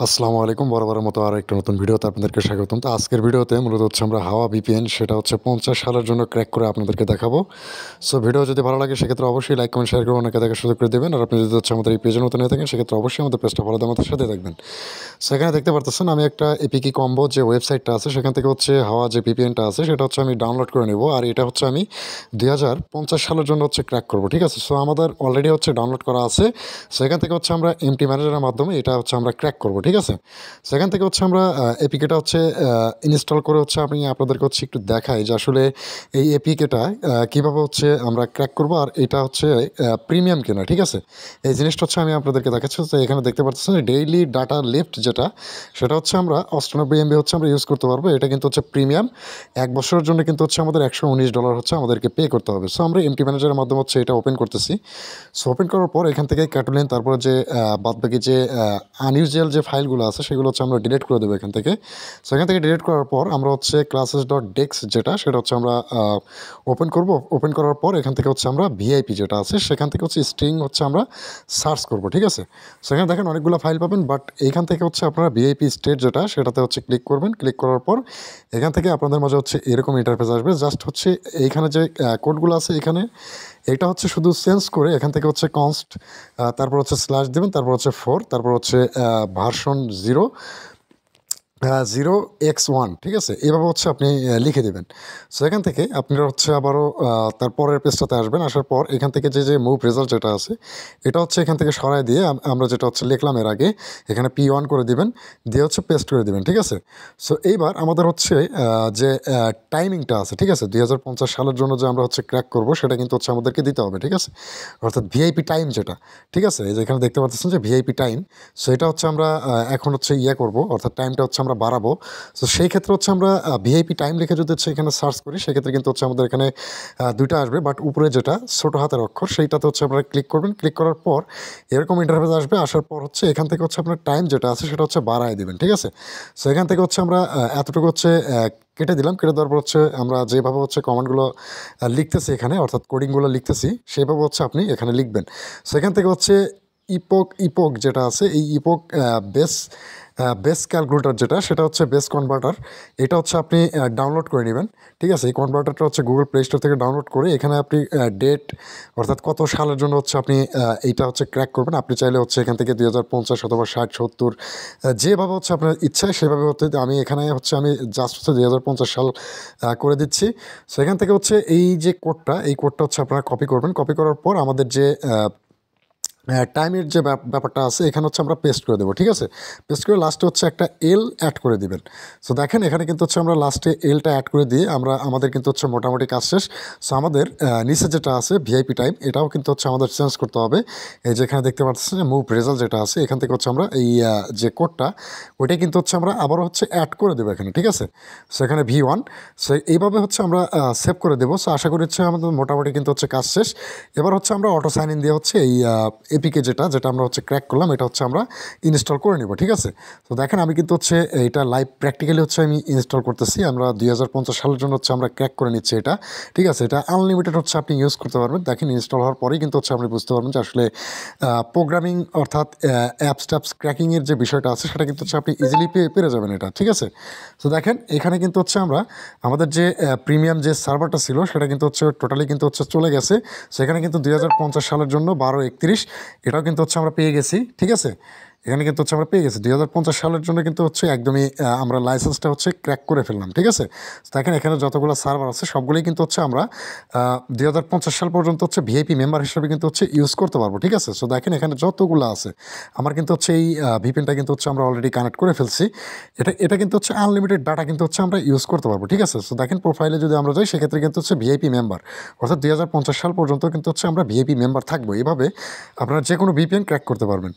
আসসালামু আলাইকুম বরাবরের মতো আর একটা নতুন ভিডিওতে আপনাদেরকে স্বাগতম। তো আজকের ভিডিওতে মূলত হচ্ছে আমরা হাওয়া ভিপিএন সেটা হচ্ছে 50 সালের জন্য ক্র্যাক করে আপনাদেরকে দেখাবো। সো ভিডিও যদি ভালো লাগে সেক্ষেত্রে অবশ্যই লাইক কমেন্ট শেয়ার করে অনেকে দেখার সুযোগ করে দেবেন। আর আপনি যদি হচ্ছে আমাদের এই পেজে নতুন হয়ে থাকেন সেক্ষেত্রে অবশ্যই আমাদের পেজটা ফলো দিয়ে আমাদের সাথে থাকবেন। সেখানে দেখতে পারতেছেন আমি একটা এপিকি কম্বো যে ওয়েবসাইটটা আছে সেখান থেকে হচ্ছে হাওয়া যে ভিপিএনটা আছে সেটা হচ্ছে আমি ডাউনলোড করে নেব। আর এটা হচ্ছে আমি 2050 সালের জন্য হচ্ছে ক্র্যাক করব, ঠিক আছে। সো আমাদের অলরেডি হচ্ছে ডাউনলোড করা আছে। সেখান থেকে হচ্ছে আমরা এমটি ম্যানেজারের মাধ্যমে এটা হচ্ছে আমরা ক্র্যাক করব, ঠিক আছে। সেখান থেকে হচ্ছে আমরা এপিকেটা হচ্ছে ইনস্টল করে হচ্ছে আমি আপনাদেরকে হচ্ছে একটু দেখাই যে আসলে এই এপিকেটা কীভাবে হচ্ছে আমরা ক্র্যাক করব। আর এটা হচ্ছে প্রিমিয়াম কিনা, ঠিক আছে। এই জিনিসটা হচ্ছে আমি আপনাদেরকে দেখাচ্ছি। তো এখানে দেখতে পাচ্ছেন ডেইলি ডাটা লেফট যেটা সেটা হচ্ছে আমরা 98 এমবি হচ্ছে আমরা ইউজ করতে পারবো। এটা কিন্তু হচ্ছে প্রিমিয়াম। 1 বছরের জন্য কিন্তু হচ্ছে আমাদের $119 হচ্ছে আমাদেরকে পে করতে হবে। সো আমরা এমটি ম্যানেজারের মাধ্যমে হচ্ছে এটা ওপেন করতেছি। সো ওপেন করার পর এখান থেকে ক্যাটুলিন তারপরে যে বাদবাকি যে আনইউজুয়াল যে ফাইলগুলো আছে সেগুলো হচ্ছে আমরা ডিলিট করে দেবো এখান থেকে। সো এখান থেকে ডিলিট করার পর আমরা হচ্ছে classes.dex যেটা সেটা হচ্ছে আমরা ওপেন করব। ওপেন করার পর এখান থেকে হচ্ছে আমরা ভিআইপি যেটা আছে সেখান থেকে হচ্ছে স্ট্রিং হচ্ছে আমরা সার্চ করব, ঠিক আছে। সেখানে দেখেন অনেকগুলো ফাইল পাবেন, বাট এইখান থেকে হচ্ছে আপনারা ভিআইপি স্টেট যেটা সেটাতে হচ্ছে ক্লিক করবেন। ক্লিক করার পর এখান থেকে আপনাদের মাঝে হচ্ছে এরকম ইন্টারফেস আসবে। জাস্ট হচ্ছে এইখানে যে কোডগুলো আছে এখানে এটা হচ্ছে শুধু চেঞ্জ করে এখান থেকে হচ্ছে কনস্ট তারপর হচ্ছে স্ল্যাশ দেবেন, তারপর হচ্ছে 4, তারপর হচ্ছে ভার্সন 0x1, ঠিক আছে। এইভাবে হচ্ছে আপনি লিখে দেবেন। সো এখান থেকে আপনারা হচ্ছে আবারও তারপরের পেজটাতে আসবেন। আসার পর এখান থেকে যে মুভ রেজাল্ট যেটা আছে এটা হচ্ছে এখান থেকে সরাই দিয়ে আমরা যেটা হচ্ছে লিখলাম এর আগে এখানে P1 করে দিবেন, দিয়ে হচ্ছে পেস্ট করে দিবেন, ঠিক আছে। সো এইবার আমাদের হচ্ছে যে টাইমিংটা আছে, ঠিক আছে, 2050 সালের জন্য যে আমরা হচ্ছে ক্র্যাক করব সেটা কিন্তু হচ্ছে আমাদেরকে দিতে হবে, ঠিক আছে। অর্থাৎ ভিআইপি টাইম যেটা, ঠিক আছে, এই যে এখানে দেখতে পাচ্ছেন যে ভিআইপি টাইম। সো এটা হচ্ছে আমরা এখন হচ্ছে করব, অর্থাৎ টাইমটা হচ্ছে আমরা বাড়াবো। সো সেই ক্ষেত্রে হচ্ছে আমরা ভিআইপি টাইম লিখে যদি হচ্ছে এখানে সার্চ করি সেক্ষেত্রে কিন্তু হচ্ছে আমাদের এখানে দুইটা আসবে, বাট উপরে যেটা ছোটো হাতের অক্ষর সেইটাতে হচ্ছে আপনারা ক্লিক করবেন। ক্লিক করার পর এরকম ইন্টারফেস আসবে। আসার পর হচ্ছে এখান থেকে হচ্ছে আপনার টাইম যেটা আছে সেটা হচ্ছে বাড়ায় দেবেন, ঠিক আছে। সো এখান থেকে হচ্ছে আমরা এতটুকু হচ্ছে কেটে দিলাম। কেটে দেওয়ার পর হচ্ছে আমরা যেভাবে হচ্ছে কমান্ডগুলো লিখতেছি এখানে, অর্থাৎ কোডিংগুলো লিখতেছি সেইভাবে হচ্ছে আপনি এখানে লিখবেন। সেখান থেকে হচ্ছে ইপোক যেটা আছে এই ইপোক বেস ক্যালকুলেটর যেটা সেটা হচ্ছে বেস কনভার্টার। এটা হচ্ছে আপনি ডাউনলোড করে নেবেন, ঠিক আছে। এই কনভার্টারটা হচ্ছে গুগল প্লে স্টোর থেকে ডাউনলোড করে এখানে আপনি ডেট অর্থাৎ কত সালের জন্য হচ্ছে আপনি এইটা হচ্ছে ক্র্যাক করবেন। আপনি চাইলে হচ্ছে এখান থেকে 2050 অথবা 60, 70 যেভাবে হচ্ছে আপনার ইচ্ছা সেভাবে হতে আমি এখানে হচ্ছে আমি জাস্ট হচ্ছে 2050 সাল করে দিচ্ছি। সো এখান থেকে হচ্ছে এই যে কোডটা এই কোডটা হচ্ছে আপনারা কপি করবেন। কপি করার পর আমাদের যে টাইমের যে ব্যাপারটা আছে এখানে হচ্ছে আমরা পেস্ট করে দেবো, ঠিক আছে। পেস্ট করে লাস্টে হচ্ছে একটা এল অ্যাড করে দিবেন। সো দেখেন এখানে কিন্তু হচ্ছে আমরা লাস্টে এলটা অ্যাড করে দিয়ে আমাদের কিন্তু হচ্ছে মোটামুটি কাজ শেষ। সো আমাদের নিচে যেটা আছে ভিআইপি টাইম এটাও কিন্তু হচ্ছে আমাদের চেঞ্জ করতে হবে। এই যে এখানে দেখতে পাচ্ছেন যে মুভ রেজাল্ট যেটা আছে এখান থেকে হচ্ছে আমরা এই যে কোডটা ওইটাই কিন্তু হচ্ছে আমরা আবারও হচ্ছে অ্যাড করে দেবো এখানে, ঠিক আছে। সো এখানে V1। সো এইভাবে হচ্ছে আমরা সেভ করে দেবো। সো আশা করি হচ্ছে আমাদের মোটামুটি কিন্তু হচ্ছে কাজ শেষ। এবার হচ্ছে আমরা অটো সাইন ইন দিয়ে হচ্ছে এই এপিকে যেটা আমরা হচ্ছে ক্র্যাক করলাম এটা হচ্ছে আমরা ইনস্টল করে নিব, ঠিক আছে। তো দেখেন আমি কিন্তু হচ্ছে এটা লাইভ প্র্যাকটিক্যালি হচ্ছে আমি ইনস্টল করতেছি। আমরা 2050 সালের জন্য হচ্ছে আমরা ক্র্যাক করে নিচ্ছি এটা, ঠিক আছে। এটা আনলিমিটেড হচ্ছে আপনি ইউজ করতে পারবেন। দেখেন ইনস্টল হওয়ার পরেই কিন্তু হচ্ছে আপনি বুঝতে পারবেন যে আসলে প্রোগ্রামিং অর্থাৎ অ্যাপস ক্র্যাকিংয়ের যে বিষয়টা আছে সেটা কিন্তু হচ্ছে আপনি ইজিলি পেরে যাবেন এটা, ঠিক আছে। তো দেখেন এখানে কিন্তু হচ্ছে আমরা আমাদের যে প্রিমিয়াম যে সার্ভারটা ছিল সেটা কিন্তু হচ্ছে টোটালি কিন্তু হচ্ছে চলে গেছে। সেখানে কিন্তু 2050 সালের জন্য 12/31 এটাও কিন্তু হচ্ছে আমরা পেয়ে গেছি, ঠিক আছে। এখানে কিন্তু হচ্ছে আমরা পেয়ে গেছি 2050 সালের জন্য কিন্তু হচ্ছে একদমই আমরা লাইসেন্সটা হচ্ছে ক্র্যাক করে ফেললাম, ঠিক আছে। দেখেন এখানে যতগুলো সার্ভার আছে সবগুলোই কিন্তু হচ্ছে আমরা 2050 সাল পর্যন্ত হচ্ছে ভিআইপি মেম্বার হিসেবে কিন্তু হচ্ছে ইউজ করতে পারবো, ঠিক আছে। সো দেখেন এখানে যতগুলো আছে আমার কিন্তু হচ্ছে এই ভিপিএনটা কিন্তু হচ্ছে আমরা অলরেডি কানেক্ট করে ফেলছি। এটা কিন্তু হচ্ছে আনলিমিটেড ডাটা কিন্তু হচ্ছে আমরা ইউজ করতে পারবো, ঠিক আছে। সো দেখেন প্রোফাইলে যদি আমরা যাই সেক্ষেত্রে কিন্তু হচ্ছে ভিআইপি মেম্বার অর্থাৎ 2050 সাল পর্যন্ত কিন্তু হচ্ছে আমরা ভিআইপি মেম্বার থাকবো। এইভাবে আপনারা যে কোনো ভিপিএন ক্র্যাক করতে পারবেন।